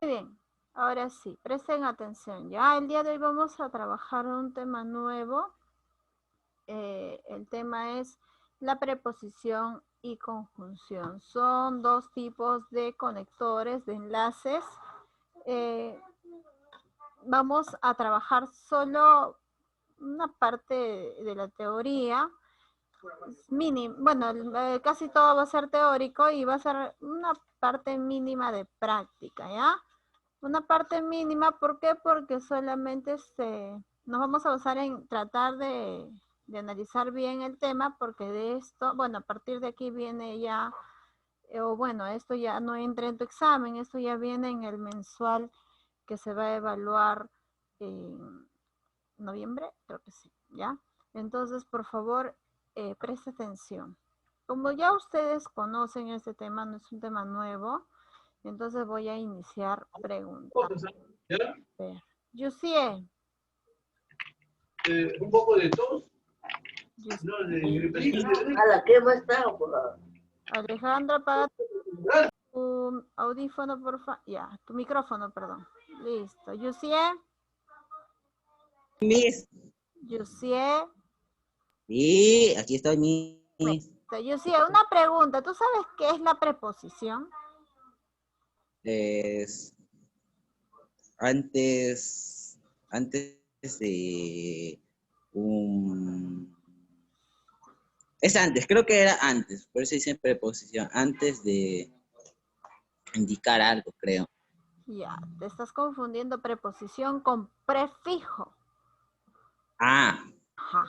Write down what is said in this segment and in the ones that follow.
Muy bien, ahora sí, presten atención. Ya el día de hoy vamos a trabajar un tema nuevo. El tema es la preposición y conjunción. Son dos tipos de conectores, de enlaces. Eh, Vamos a trabajar solo una parte de la teoría. Mínimo, bueno, casi todo va a ser teórico y va a ser una parte mínima de práctica, ¿ya? Una parte mínima, ¿por qué? Porque solamente nos vamos a basar en tratar de analizar bien el tema, porque de esto, bueno, a partir de aquí viene ya, o bueno, esto ya no entra en tu examen, esto ya viene en el mensual que se va a evaluar en noviembre, creo que sí, ¿ya? Entonces, por favor, preste atención. Como ya ustedes conocen este tema, no es un tema nuevo, entonces voy a iniciar preguntando. ¿Ya? Yusie, Un poco de tos, Yusie. no, de gripe. ¿A la que va a estar? Alejandra, apaga tu audífono, por favor. Ya, tu micrófono, perdón. Listo. Yusie, Miss. Yusie. Sí, aquí estoy, Miss. Yusie, una pregunta. ¿Tú sabes qué es la preposición? Es antes de un... Es antes, creo que era antes, por eso dicen preposición, antes de indicar algo, creo. Ya, te estás confundiendo preposición con prefijo. Ah, Ajá.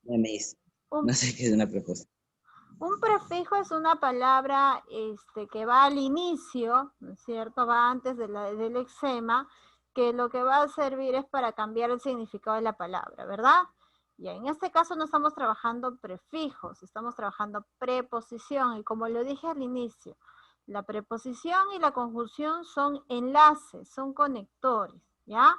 Miss. Un, No sé qué es una preposición. un prefijo es una palabra que va al inicio, ¿no es cierto? Va antes del exema, que lo que va a servir es para cambiar el significado de la palabra, ¿verdad? Y en este caso no estamos trabajando prefijos, estamos trabajando preposición. Y como lo dije al inicio, la preposición y la conjunción son enlaces, son conectores, ¿ya?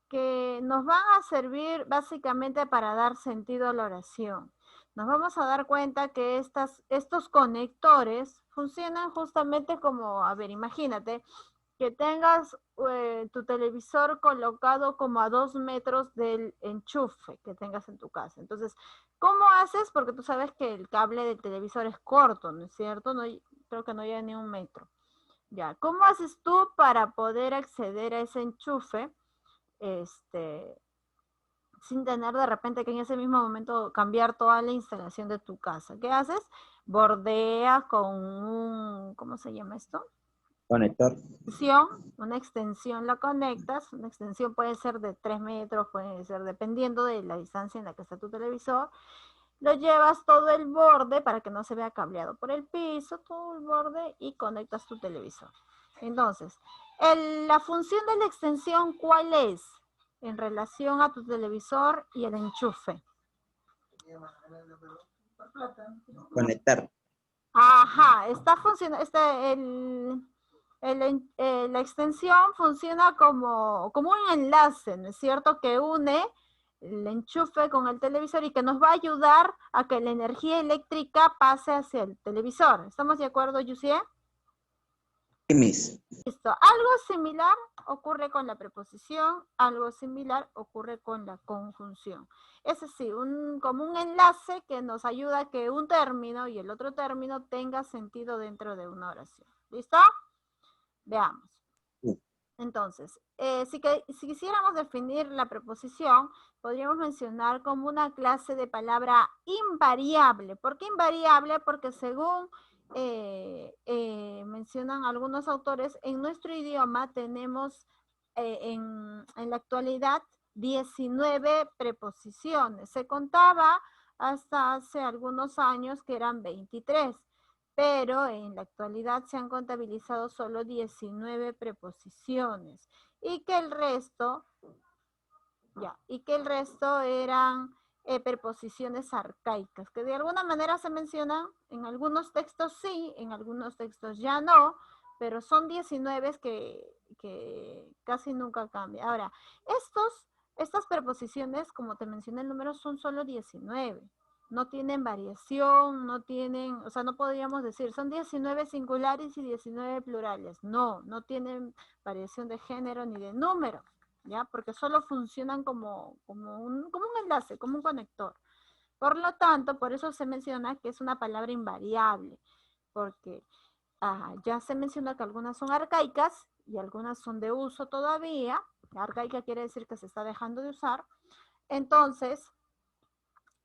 Que nos van a servir básicamente para dar sentido a la oración. Nos vamos a dar cuenta que estos conectores funcionan justamente como, a ver, imagínate que tengas tu televisor colocado como a 2 metros del enchufe que tengas en tu casa. Entonces, ¿cómo haces? Porque tú sabes que el cable del televisor es corto, ¿no es cierto? No, creo que no llega ni 1 metro. Ya, ¿cómo haces tú para poder acceder a ese enchufe? Este, sin tener de repente que en ese mismo momento cambiar toda la instalación de tu casa. ¿Qué haces? Bordeas con un, ¿cómo se llama esto? Conector. Una extensión la conectas, una extensión puede ser de 3 metros, puede ser dependiendo de la distancia en la que está tu televisor, lo llevas todo el borde para que no se vea cableado por el piso, todo el borde y conectas tu televisor. Entonces, la función de la extensión, ¿cuál es? En relación a tu televisor y el enchufe. Conectar. Ajá, está funcionando, la extensión funciona como un enlace, ¿no es cierto? Que une el enchufe con el televisor y que nos va a ayudar a que la energía eléctrica pase hacia el televisor. ¿Estamos de acuerdo, Yusie? Miss. Listo. Algo similar ocurre con la preposición, algo similar ocurre con la conjunción. Es decir, como un enlace que nos ayuda a que un término y el otro término tenga sentido dentro de una oración. ¿Listo? Veamos. Entonces, si quisiéramos definir la preposición, podríamos mencionar como una clase de palabra invariable. ¿Por qué invariable? Porque según mencionan algunos autores, en nuestro idioma tenemos en la actualidad 19 preposiciones. Se contaba hasta hace algunos años que eran 23, pero en la actualidad se han contabilizado solo 19 preposiciones y que el resto, eran preposiciones arcaicas, que de alguna manera se mencionan, en algunos textos sí, en algunos textos ya no, pero son 19 que casi nunca cambian. Ahora, estas preposiciones, como te mencioné el número, son solo 19. no tienen variación, no tienen, o sea, no podríamos decir, son 19 singulares y 19 plurales. No, no tienen variación de género ni de número, ¿ya? Porque solo funcionan como un enlace, como un conector. Por lo tanto, por eso se menciona que es una palabra invariable, porque ya se menciona que algunas son arcaicas y algunas son de uso todavía. Arcaica quiere decir que se está dejando de usar. Entonces,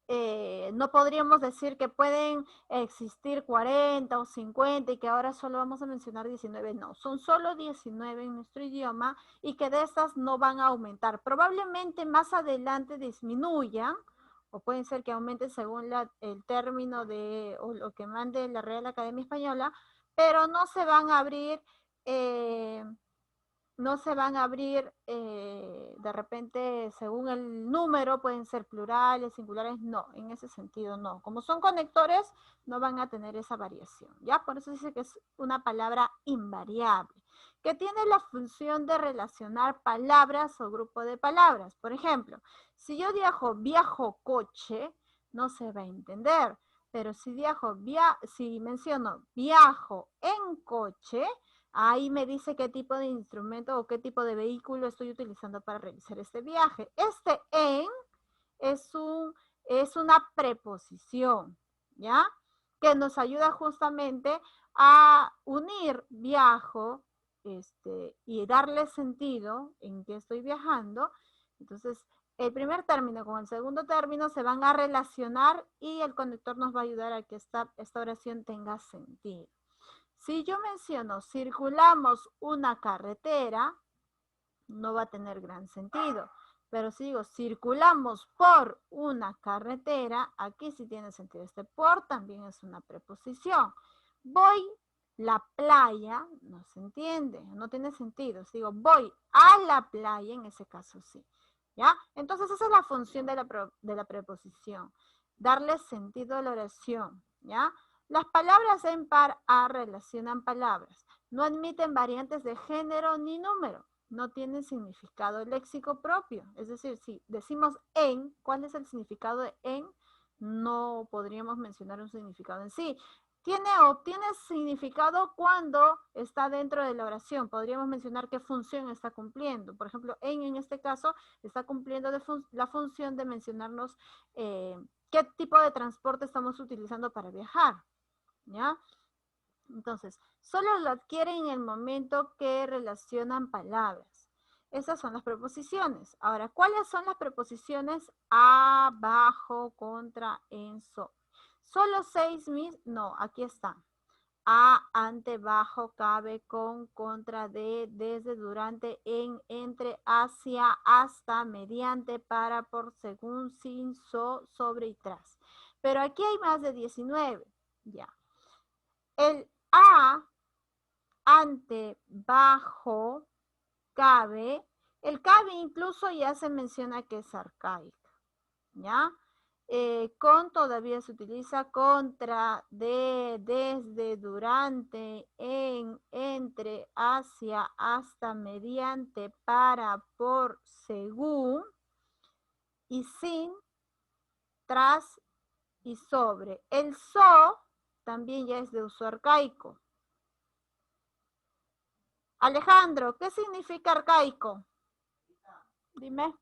no podríamos decir que pueden existir 40 o 50 y que ahora solo vamos a mencionar 19. No, son solo 19 en nuestro idioma y que de estas no van a aumentar. Probablemente más adelante disminuyan, o pueden ser que aumente según el término o lo que mande la Real Academia Española, pero no se van a abrir, de repente según el número, pueden ser plurales, singulares, no, en ese sentido no. Como son conectores, no van a tener esa variación, ¿ya? Por eso dice que es una palabra invariable, que tiene la función de relacionar palabras o grupo de palabras. Por ejemplo, si yo viajo coche, no se va a entender, pero si menciono viajo en coche, ahí me dice qué tipo de instrumento o qué tipo de vehículo estoy utilizando para realizar este viaje. Este en es una preposición, ¿ya? Que nos ayuda justamente a unir viajo y darle sentido en que estoy viajando. Entonces, el primer término con el segundo término se van a relacionar y el conector nos va a ayudar a que esta oración tenga sentido. Si yo menciono circulamos una carretera, no va a tener gran sentido. Pero si digo circulamos por una carretera, aquí sí tiene sentido. Este por también es una preposición. Voy la playa, no se entiende, no tiene sentido. Si digo voy a la playa, en ese caso sí. ¿Ya? Entonces esa es la función de la preposición. Darle sentido a la oración. ¿Ya? Las palabras en par A relacionan palabras. No admiten variantes de género ni número. No tienen significado léxico propio. Es decir, si decimos en, ¿cuál es el significado de en? No podríamos mencionar un significado en sí. Tiene significado cuando está dentro de la oración. Podríamos mencionar qué función está cumpliendo. Por ejemplo, en este caso está cumpliendo la función de mencionarnos qué tipo de transporte estamos utilizando para viajar. ¿Ya? Entonces, solo lo adquieren en el momento que relacionan palabras. Esas son las preposiciones. Ahora, ¿cuáles son las preposiciones a, bajo, contra, en, sobre? ¿Solo 6 mis? No, aquí están. A, ante, bajo, cabe, con, contra, de, desde, durante, en, entre, hacia, hasta, mediante, para, por, según, sin, sobre y tras. Pero aquí hay más de 19. Ya. El a, ante, bajo, cabe. El cabe incluso ya se menciona que es arcaico, ¿ya? Con todavía se utiliza contra, de, desde, durante, en, entre, hacia, hasta, mediante, para, por, según, y sin, tras y sobre. El so también ya es de uso arcaico. Alejandro, ¿qué significa arcaico? Dime.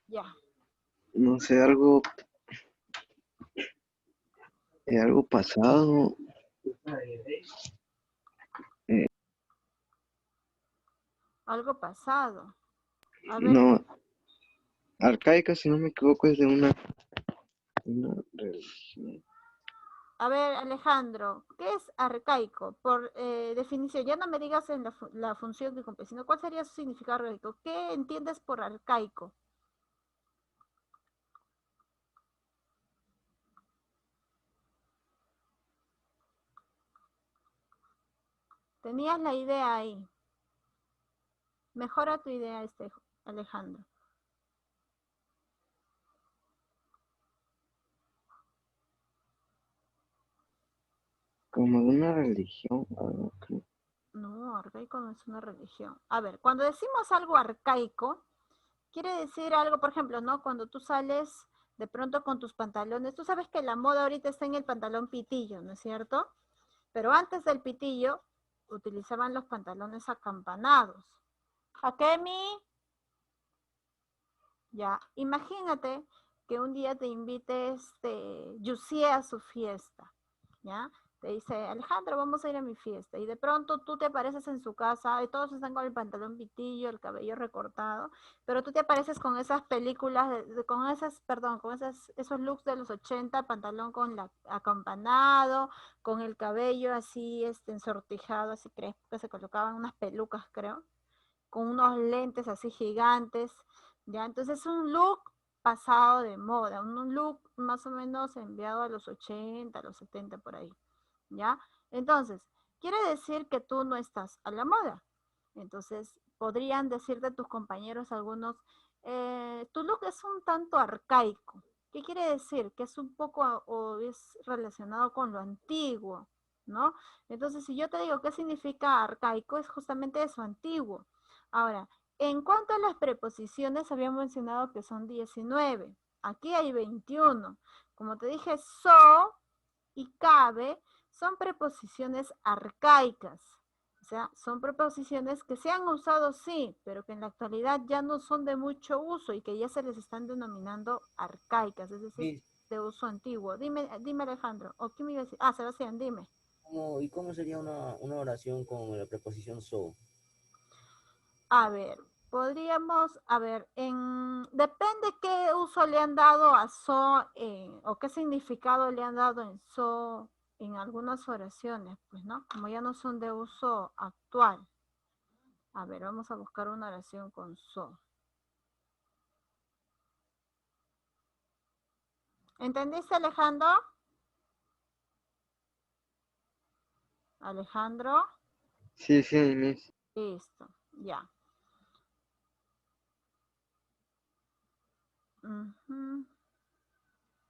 Ya. No sé, algo pasado. Algo pasado. A ver. No, arcaica, si no me equivoco, es de una religión. A ver, Alejandro, ¿qué es arcaico? Por definición, ya no me digas en la función que cumple, sino ¿cuál sería su significado arcaico? ¿Qué entiendes por arcaico? Tenías la idea ahí. Mejora tu idea, Alejandro. Como de una religión. No, arcaico no es una religión. A ver, cuando decimos algo arcaico, quiere decir algo, por ejemplo, ¿no? Cuando tú sales de pronto con tus pantalones, tú sabes que la moda ahorita está en el pantalón pitillo, ¿no es cierto? Pero antes del pitillo utilizaban los pantalones acampanados. Akemi, ya, imagínate que un día te invite Yusie a su fiesta, ¿ya? Te dice, Alejandro, vamos a ir a mi fiesta. Y de pronto tú te apareces en su casa y todos están con el pantalón pitillo, el cabello recortado, pero tú te apareces con esas películas, esos looks de los 80, pantalón con la acampanado, con el cabello así ensortijado, así crespo, que se colocaban unas pelucas, creo, con unos lentes así gigantes, ¿ya? Entonces es un look pasado de moda, un look más o menos enviado a los 80, a los 70 por ahí, ¿ya? Entonces, quiere decir que tú no estás a la moda. Entonces, podrían decirte tus compañeros algunos, tu look es un tanto arcaico. ¿Qué quiere decir? Que es un poco o es relacionado con lo antiguo, ¿no? Entonces, si yo te digo qué significa arcaico, es justamente eso, antiguo. Ahora, en cuanto a las preposiciones, habíamos mencionado que son 19. Aquí hay 21. Como te dije, so y cabe son preposiciones arcaicas. O sea, son preposiciones que se han usado, sí, pero que en la actualidad ya no son de mucho uso y que ya se les están denominando arcaicas, es decir, de uso antiguo. Dime Alejandro, ¿o qué me iba a decir? Ah, Sebastián, dime. ¿Y cómo sería una oración con la preposición so? A ver, depende qué uso le han dado a so, o qué significado le han dado en so en algunas oraciones, pues, ¿no? Como ya no son de uso actual. A ver, vamos a buscar una oración con so. ¿Entendiste, Alejandro? ¿Alejandro? Sí, Miss. Listo, ya.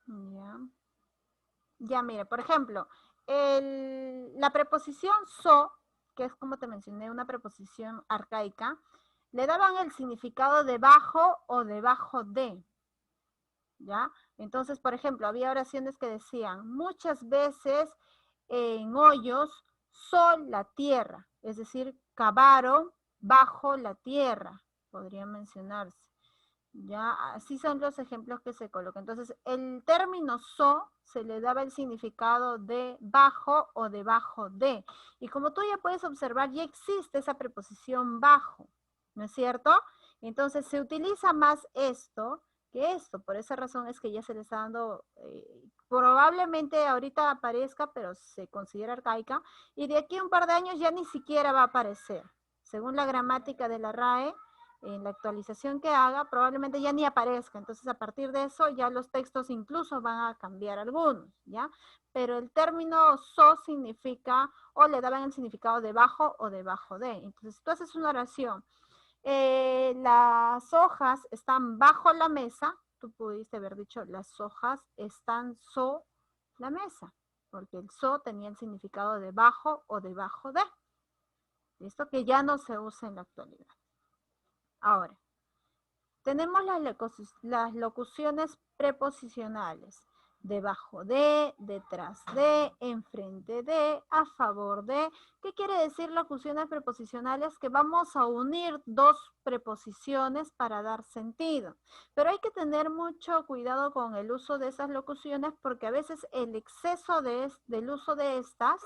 Ya. Ya, mire, por ejemplo, la preposición so, que es como te mencioné, una preposición arcaica, le daban el significado debajo o debajo de, ¿ya? Entonces, por ejemplo, había oraciones que decían, muchas veces en hoyos sol la tierra, es decir, cavaron bajo la tierra, podría mencionarse. Ya, así son los ejemplos que se colocan. Entonces, el término so se le daba el significado de bajo o debajo de. Y como tú ya puedes observar, ya existe esa preposición bajo, ¿no es cierto? Entonces, se utiliza más esto que esto. Por esa razón es que ya se le está dando, probablemente ahorita aparezca, pero se considera arcaica. Y de aquí a un par de años ya ni siquiera va a aparecer. Según la gramática de la RAE, en la actualización que haga, probablemente ya ni aparezca. Entonces, a partir de eso, ya los textos incluso van a cambiar algunos, ¿ya? Pero el término so significa, o le daban el significado debajo o debajo de. Entonces, tú haces una oración. Las hojas están bajo la mesa. Tú pudiste haber dicho, las hojas están so la mesa, porque el so tenía el significado de bajo o debajo de. Esto que ya no se usa en la actualidad. Ahora, tenemos las locuciones preposicionales. Debajo de, detrás de, enfrente de, a favor de. ¿Qué quiere decir locuciones preposicionales? Que vamos a unir dos preposiciones para dar sentido. Pero hay que tener mucho cuidado con el uso de esas locuciones porque a veces el exceso del uso de estas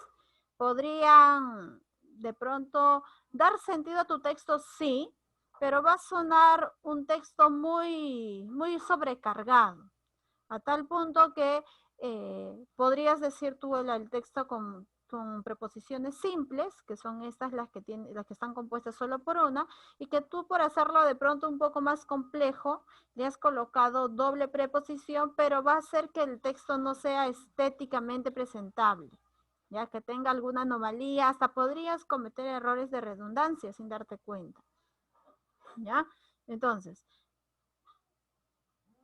podrían de pronto dar sentido a tu texto, sí, pero va a sonar un texto muy, muy sobrecargado, a tal punto que podrías decir tú el texto con preposiciones simples, que son estas las que están compuestas solo por una, y que tú por hacerlo de pronto un poco más complejo, le has colocado doble preposición, pero va a hacer que el texto no sea estéticamente presentable, ya que tenga alguna anomalía, hasta podrías cometer errores de redundancia sin darte cuenta. ¿Ya? Entonces,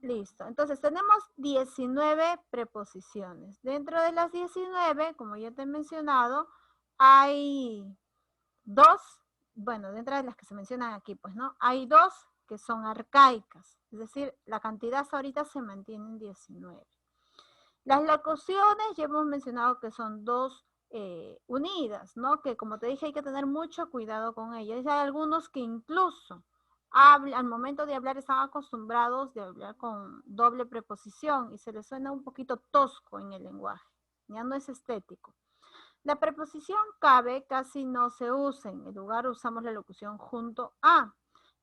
listo. Entonces, tenemos 19 preposiciones. Dentro de las 19, como ya te he mencionado, hay dos, bueno, dentro de las que se mencionan aquí, pues, ¿no? Hay dos que son arcaicas. Es decir, la cantidad hasta ahorita se mantiene en 19. Las locuciones ya hemos mencionado que son dos unidas, ¿no? Que como te dije hay que tener mucho cuidado con ellas. Hay algunos que incluso al momento de hablar están acostumbrados de hablar con doble preposición y se les suena un poquito tosco en el lenguaje. Ya no es estético. La preposición cabe casi no se usa, en el lugar usamos la locución junto a.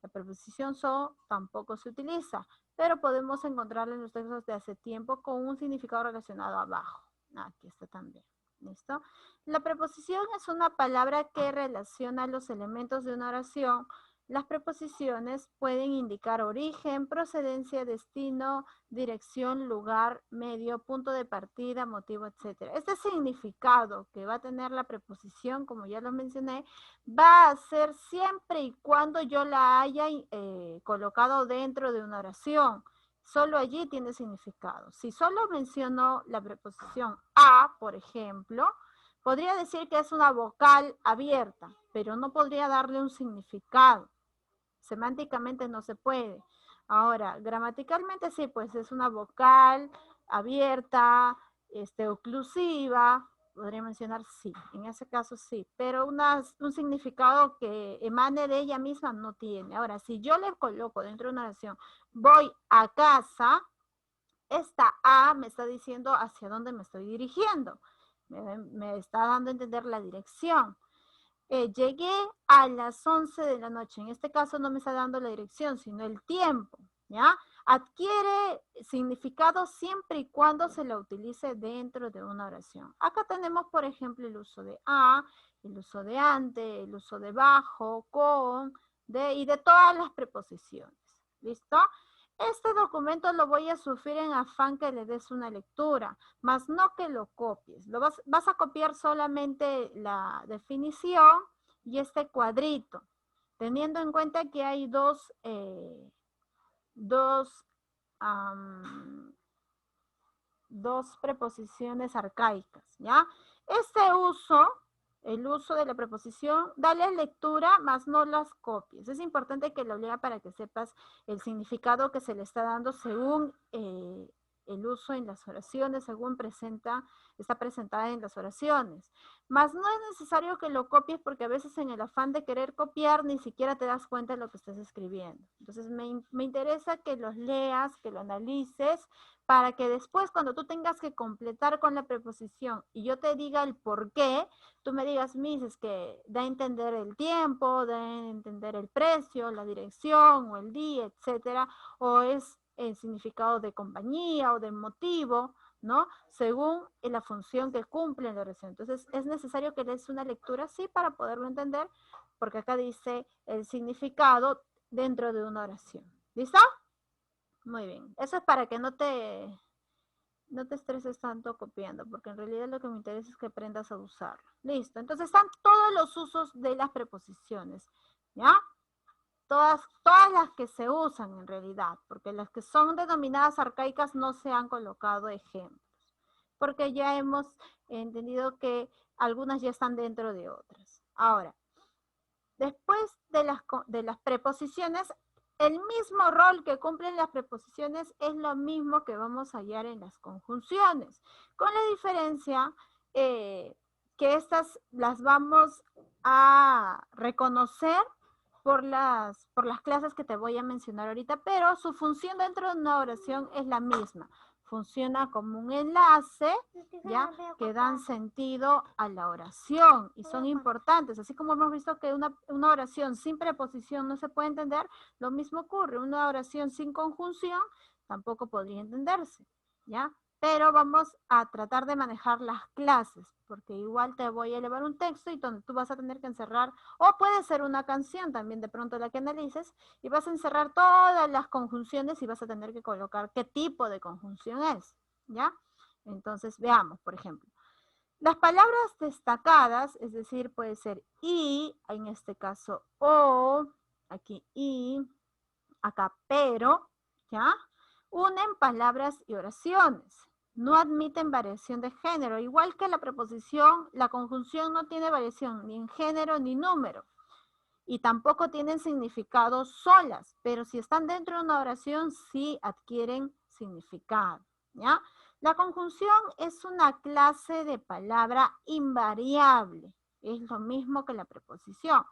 La preposición so tampoco se utiliza, pero podemos encontrarla en los textos de hace tiempo con un significado relacionado abajo. Aquí está también. ¿Listo? La preposición es una palabra que relaciona los elementos de una oración. Las preposiciones pueden indicar origen, procedencia, destino, dirección, lugar, medio, punto de partida, motivo, etc. Este significado que va a tener la preposición, como ya lo mencioné, va a ser siempre y cuando yo la haya colocado dentro de una oración. Solo allí tiene significado. Si solo menciono la preposición a, por ejemplo, podría decir que es una vocal abierta, pero no podría darle un significado. Semánticamente no se puede. Ahora, gramaticalmente sí, pues es una vocal abierta, oclusiva, podría mencionar sí, en ese caso sí, pero un significado que emane de ella misma no tiene. Ahora, si yo le coloco dentro de una oración, voy a casa, esta A me está diciendo hacia dónde me estoy dirigiendo. Me está dando a entender la dirección. Llegué a las 11 de la noche. En este caso no me está dando la dirección, sino el tiempo, ¿ya? Adquiere significado siempre y cuando se la utilice dentro de una oración. Acá tenemos, por ejemplo, el uso de a, el uso de ante, el uso de bajo, con, de y de todas las preposiciones. ¿Listo? Este documento lo voy a sufrir en afán que le des una lectura, más no que lo copies. Vas a copiar solamente la definición y este cuadrito, teniendo en cuenta que hay dos preposiciones arcaicas, ¿ya? El uso de la preposición, dale lectura, más no las copies. Es importante que lo lea para que sepas el significado que se le está dando según el uso en las oraciones, según está presentada en las oraciones. Más no es necesario que lo copies porque a veces en el afán de querer copiar ni siquiera te das cuenta de lo que estás escribiendo. Entonces me interesa que los leas, que lo analices, para que después cuando tú tengas que completar con la preposición y yo te diga el por qué, tú me digas, Miss, es que da a entender el tiempo, da a entender el precio, la dirección o el día, etcétera, o es el significado de compañía o de motivo, ¿no? Según la función que cumple en la oración. Entonces, es necesario que des una lectura así para poderlo entender, porque acá dice el significado dentro de una oración. ¿Listo? Muy bien. Eso es para que no te estreses tanto copiando, porque en realidad lo que me interesa es que aprendas a usarlo. Listo. Entonces, están todos los usos de las preposiciones, ¿ya? Todas las que se usan en realidad, porque las que son denominadas arcaicas no se han colocado ejemplos, porque ya hemos entendido que algunas ya están dentro de otras. Ahora, después de las preposiciones, el mismo rol que cumplen las preposiciones es lo mismo que vamos a hallar en las conjunciones, con la diferencia que estas las vamos a reconocer por las clases que te voy a mencionar ahorita, pero su función dentro de una oración es la misma. Funciona como un enlace, ¿ya? Que dan sentido a la oración y son importantes. Así como hemos visto que una oración sin preposición no se puede entender, lo mismo ocurre. Una oración sin conjunción tampoco podría entenderse, ¿ya? Pero vamos a tratar de manejar las clases, porque igual te voy a elevar un texto y donde tú vas a tener que encerrar, o puede ser una canción también de pronto la que analices, y vas a encerrar todas las conjunciones y vas a tener que colocar qué tipo de conjunción es, ¿ya? Entonces veamos, por ejemplo. Las palabras destacadas, es decir, puede ser y, en este caso o, aquí y, acá pero, ¿ya? Unen palabras y oraciones. No admiten variación de género. Igual que la preposición, la conjunción no tiene variación ni en género ni número. y tampoco tienen significado solas, pero si están dentro de una oración, sí adquieren significado, ¿ya? La conjunción es una clase de palabra invariable, es lo mismo que la preposición,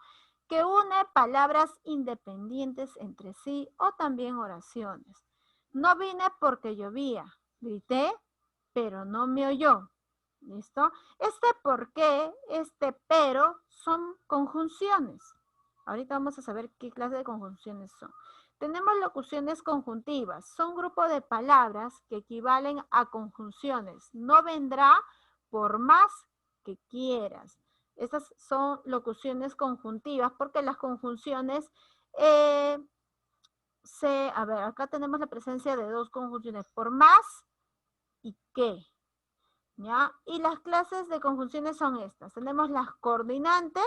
que une palabras independientes entre sí o también oraciones. No vine porque llovía, grité, pero no me oyó. ¿Listo? Este por qué, este pero son conjunciones. Ahorita vamos a saber qué clase de conjunciones son. Tenemos locuciones conjuntivas. Son grupos de palabras que equivalen a conjunciones. No vendrá por más que quieras. Estas son locuciones conjuntivas porque las conjunciones a ver, acá tenemos la presencia de dos conjunciones, por más y que. ¿Ya? Y las clases de conjunciones son estas. Tenemos las coordinantes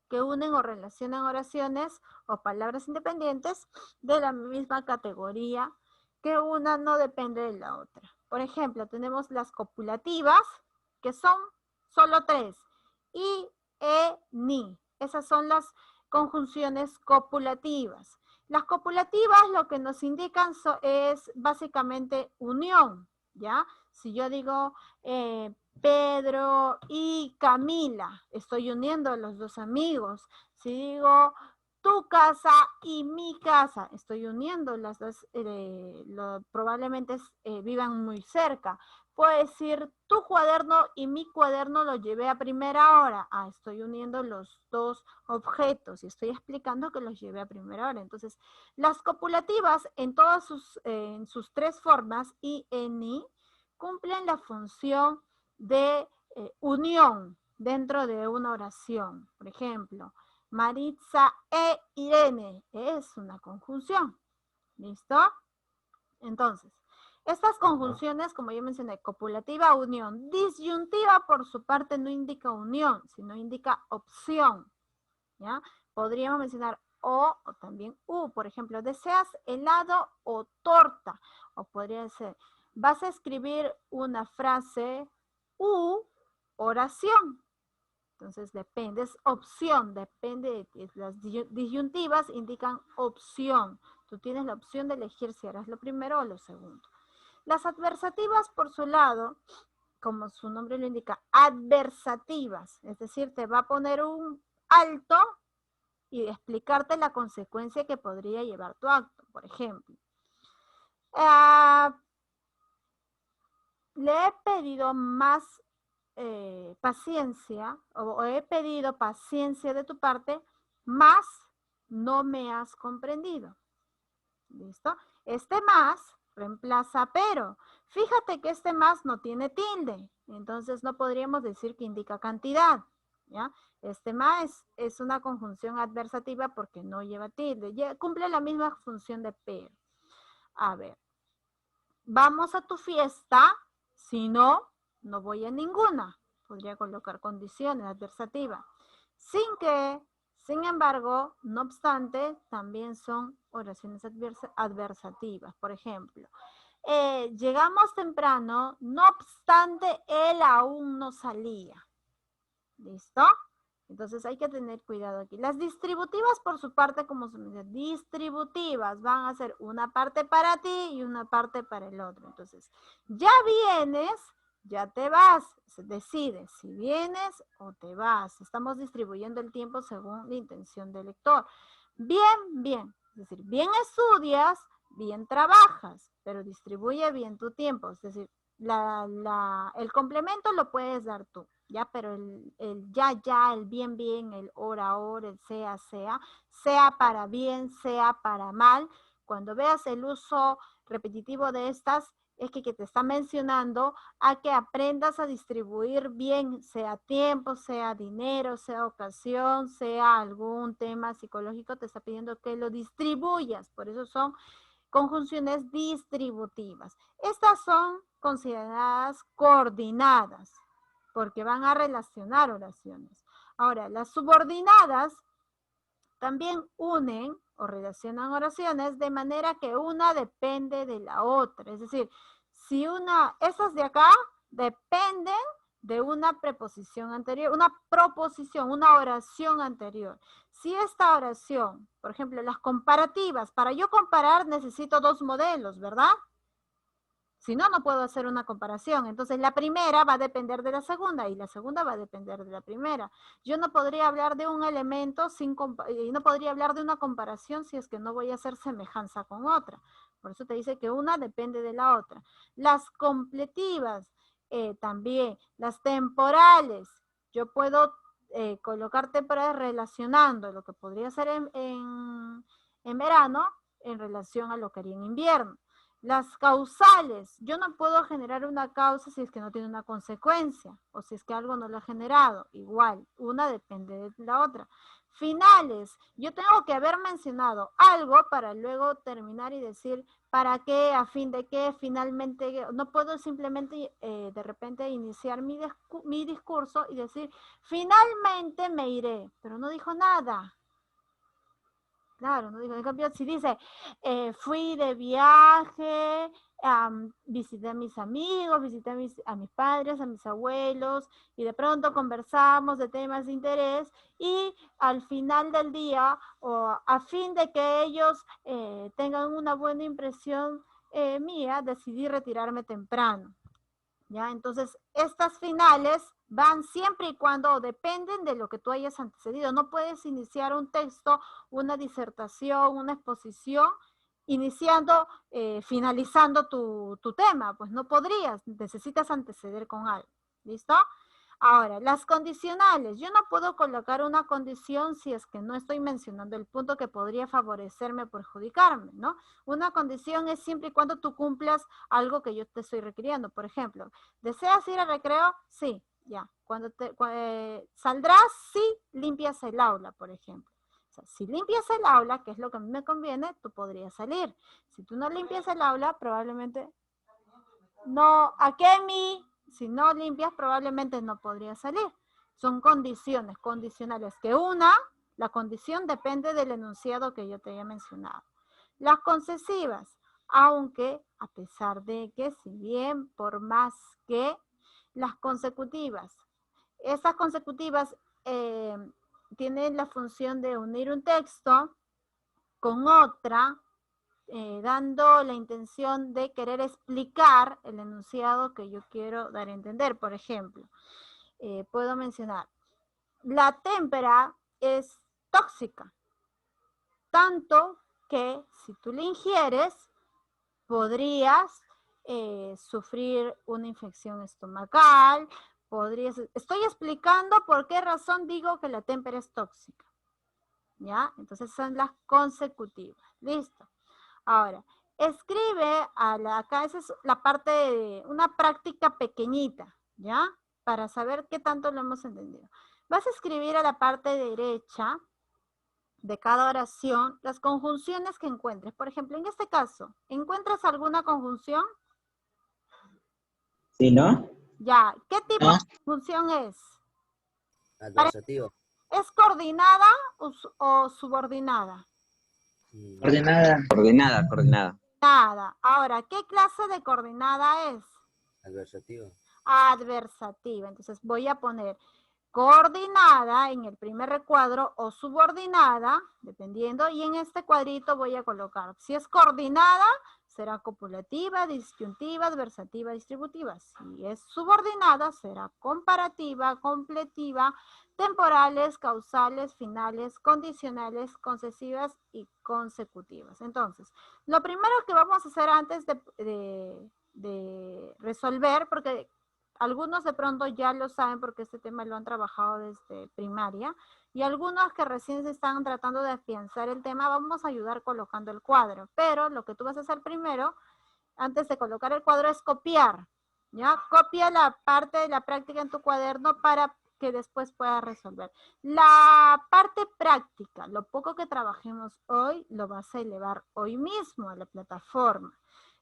que unen o relacionan oraciones o palabras independientes de la misma categoría, que una no depende de la otra. Por ejemplo, tenemos las copulativas, que son solo 3. I, e, ni. Esas son las conjunciones copulativas. Las copulativas lo que nos indican es básicamente unión, ¿ya? Si yo digo Pedro y Camila, estoy uniendo a los dos amigos. Si digo tu casa y mi casa, estoy uniendo las dos, probablemente vivan muy cerca. Puedo decir tu cuaderno y mi cuaderno lo llevé a primera hora. Estoy uniendo los dos objetos y estoy explicando que los llevé a primera hora. Entonces, las copulativas en todas sus tres formas, i, en, i, cumplen la función de unión dentro de una oración. Por ejemplo, Maritza e Irene es una conjunción. ¿Listo? Entonces, estas conjunciones, como yo mencioné, copulativa, unión. Disyuntiva, por su parte, no indica unión, sino indica opción. ¿Ya? Podríamos mencionar o también u. Por ejemplo, ¿deseas helado o torta? O podría ser, vas a escribir una frase u oración. Entonces depende, es opción, depende de las disyuntivas indican opción. Tú tienes la opción de elegir si harás lo primero o lo segundo. Las adversativas, por su lado, como su nombre lo indica, adversativas, es decir, te va a poner un alto y explicarte la consecuencia que podría llevar tu acto. Por ejemplo, le he pedido más paciencia, o he pedido paciencia de tu parte, más no me has comprendido. ¿Listo? Este más reemplaza pero. Fíjate que este más no tiene tilde, entonces no podríamos decir que indica cantidad. ¿Ya? Este más es una conjunción adversativa porque no lleva tilde. Cumple la misma función de pero. A ver. Vamos a tu fiesta, si no, no voy a ninguna. Podría colocar condiciones adversativas. Sin que, sin embargo, no obstante, también son oraciones adversativas. Por ejemplo, llegamos temprano, no obstante, él aún no salía. ¿Listo? Entonces hay que tener cuidado aquí. Las distributivas, por su parte, como se dice, distributivas, van a ser una parte para ti y una parte para el otro. Entonces, ya vienes, ya te vas. Decides si vienes o te vas. Estamos distribuyendo el tiempo según la intención del lector. Bien, bien. Es decir, bien estudias, bien trabajas, pero distribuye bien tu tiempo. Es decir, el complemento lo puedes dar tú. ¿Ya? Pero el ya, el bien, el hora, el sea para bien, sea para mal. Cuando veas el uso repetitivo de estas, es que te está mencionando a que aprendas a distribuir bien, sea tiempo, sea dinero, sea ocasión, sea algún tema psicológico, te está pidiendo que lo distribuyas. Por eso son conjunciones distributivas. Estas son consideradas coordinadas, porque van a relacionar oraciones. Ahora, las subordinadas también unen o relacionan oraciones de manera que una depende de la otra. Es decir, si esas de acá dependen de una preposición anterior, una proposición, una oración anterior. Si esta oración, por ejemplo, las comparativas, para yo comparar necesito dos modelos, ¿verdad? Si no, no puedo hacer una comparación. Entonces, la primera va a depender de la segunda y la segunda va a depender de la primera. Yo no podría hablar de un elemento y no podría hablar de una comparación si es que no voy a hacer semejanza con otra. Por eso te dice que una depende de la otra. Las completivas también. Las temporales. Yo puedo colocar temporales relacionando lo que podría ser en verano en relación a lo que haría en invierno. Las causales, yo no puedo generar una causa si es que no tiene una consecuencia o si es que algo no lo ha generado. Igual, una depende de la otra. Finales, yo tengo que haber mencionado algo para luego terminar y decir para qué, a fin de qué, finalmente. No puedo simplemente de repente iniciar mi discurso y decir finalmente me iré, pero no dijo nada. Claro, no digo, en cambio, si dice, fui de viaje, visité a mis amigos, visité a mis padres, a mis abuelos, y de pronto conversamos de temas de interés, y al final del día, o a fin de que ellos tengan una buena impresión mía, decidí retirarme temprano. ¿Ya? Entonces, estas finales van siempre y cuando dependen de lo que tú hayas antecedido. No puedes iniciar un texto, una disertación, una exposición, finalizando tu tema. Pues no podrías, necesitas anteceder con algo. ¿Listo? Ahora, las condicionales. Yo no puedo colocar una condición si es que no estoy mencionando el punto que podría favorecerme o perjudicarme, ¿no? Una condición es siempre y cuando tú cumplas algo que yo te estoy requiriendo. Por ejemplo, ¿deseas ir al recreo? Sí, ya. ¿Saldrás? Sí, limpias el aula, por ejemplo. O sea, si limpias el aula, que es lo que a mí me conviene, tú podrías salir. Si tú no limpias el aula, probablemente no. ¿A qué mi? Si no limpias, probablemente no podría salir. Son condiciones, condicionales, que la condición depende del enunciado que yo te haya mencionado. Las concesivas, aunque a pesar de que, si bien, por más que, las consecutivas. Estas consecutivas tienen la función de unir un texto con otra, dando la intención de querer explicar el enunciado que yo quiero dar a entender. Por ejemplo, puedo mencionar, la témpera es tóxica, tanto que si tú la ingieres, podrías sufrir una infección estomacal, estoy explicando por qué razón digo que la témpera es tóxica, ¿ya? Entonces son las consecutivas, listo. Ahora, escribe acá, esa es la parte de una práctica pequeñita, ¿ya? Para saber qué tanto lo hemos entendido. Vas a escribir a la parte derecha de cada oración las conjunciones que encuentres. Por ejemplo, en este caso, ¿encuentras alguna conjunción? ¿Sí, no? Ya, ¿qué tipo de conjunción es? Adversativo. ¿Es coordinada o subordinada? Coordinada. Coordinada, coordinada. Nada. Ahora, ¿qué clase de coordinada es? Adversativo. Adversativa. Entonces voy a poner coordinada en el primer recuadro o subordinada, dependiendo, y en este cuadrito voy a colocar, si es coordinada, será copulativa, disyuntiva, adversativa, distributiva. Si es subordinada, será comparativa, completiva, temporales, causales, finales, condicionales, concesivas y consecutivas. Entonces, lo primero que vamos a hacer antes de resolver, porque algunos de pronto ya lo saben porque este tema lo han trabajado desde primaria, y algunos que recién se están tratando de afianzar el tema, vamos a ayudar colocando el cuadro. Pero lo que tú vas a hacer primero, antes de colocar el cuadro, es copiar, ¿ya? Copia la parte de la práctica en tu cuaderno para que después puedas resolver. La parte práctica, lo poco que trabajemos hoy, lo vas a elevar hoy mismo a la plataforma.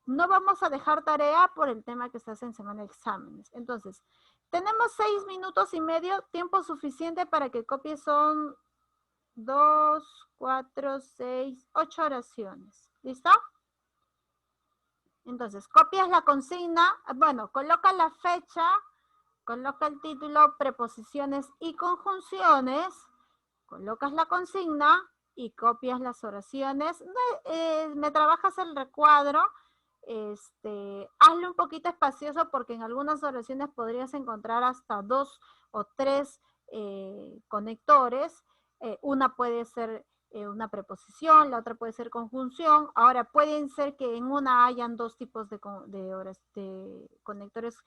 No vamos a dejar tarea por el tema que estás en semana de exámenes. Entonces, tenemos 6 minutos y medio, tiempo suficiente para que copies. Son 2, 4, 6, 8 oraciones. ¿Listo? Entonces, copias la consigna, bueno, coloca la fecha Coloca el título, preposiciones y conjunciones, colocas la consigna y copias las oraciones. Me trabajas el recuadro, hazlo un poquito espacioso porque en algunas oraciones podrías encontrar hasta 2 o 3 conectores. Una puede ser una preposición, la otra puede ser conjunción. Ahora, pueden ser que en una hayan 2 tipos de conectores,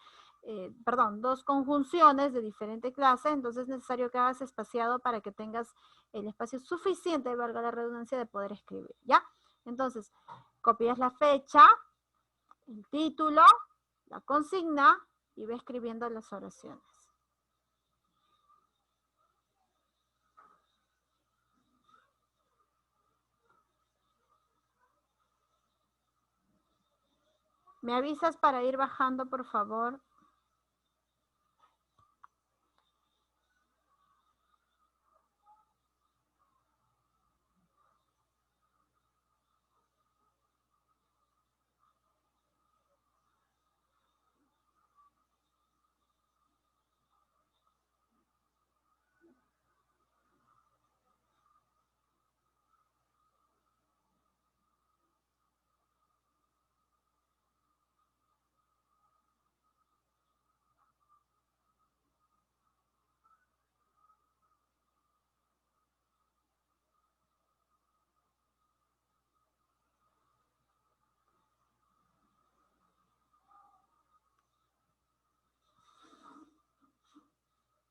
perdón, 2 conjunciones de diferente clase, entonces es necesario que hagas espaciado para que tengas el espacio suficiente, valga la redundancia, de poder escribir, ¿ya? Entonces, copias la fecha, el título, la consigna y ve escribiendo las oraciones. ¿Me avisas para ir bajando, por favor?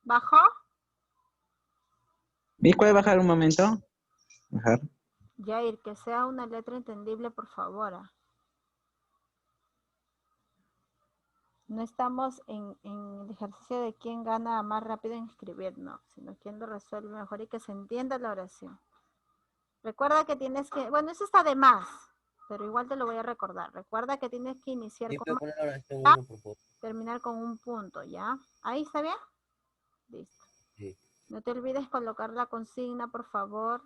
¿Bajó? ¿Miss puede bajar un momento? Bajar. Jair, que sea una letra entendible, por favor. No estamos en el ejercicio de quién gana más rápido en escribir, no, sino quién lo resuelve mejor y que se entienda la oración. Recuerda que tienes que, bueno, eso está de más, pero igual te lo voy a recordar. Recuerda que tienes que iniciar Sí, con puede poner la oración 1, por favor. terminar con un punto, ¿ya? ¿Ahí está bien? Listo. Sí. No te olvides colocar la consigna, por favor.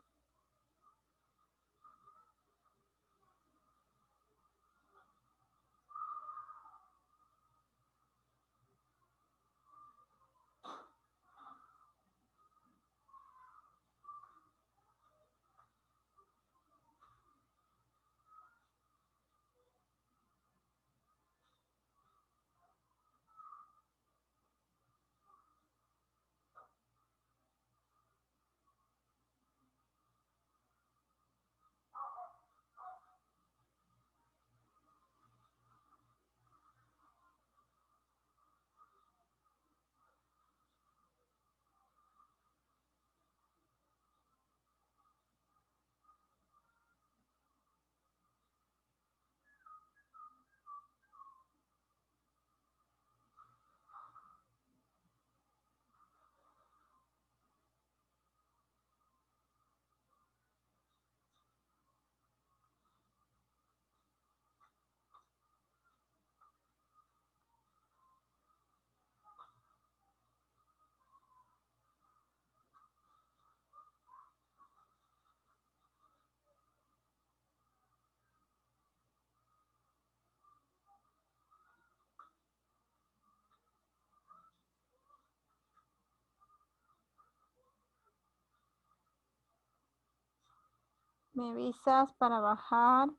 Me avisas para bajar.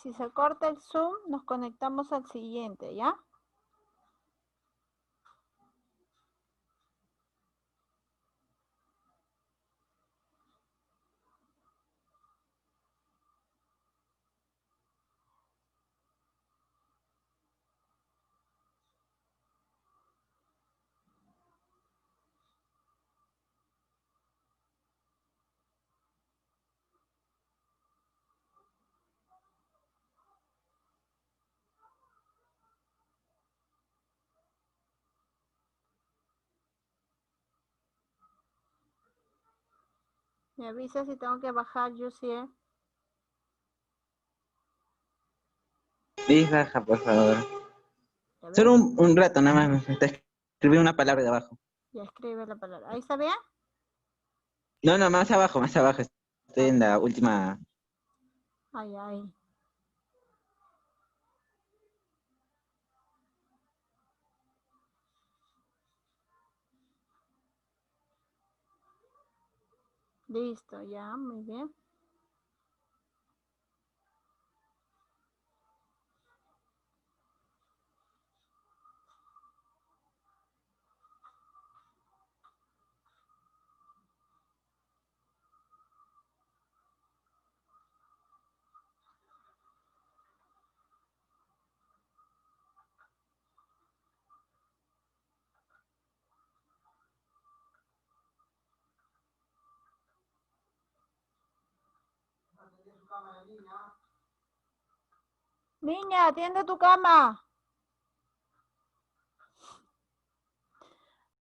Si se corta el Zoom, nos conectamos al siguiente, ¿ya? Me avisa si tengo que bajar, yo sí. Please, baja, por favor. A ver, Solo un rato, nada más. Te escribí una palabra de abajo. ya escribe la palabra. ¿Ahí está bien? No, no, más abajo, más abajo. Estoy en la última. Ay, ay. Listo, ya, muy bien. Niña, atiende tu cama.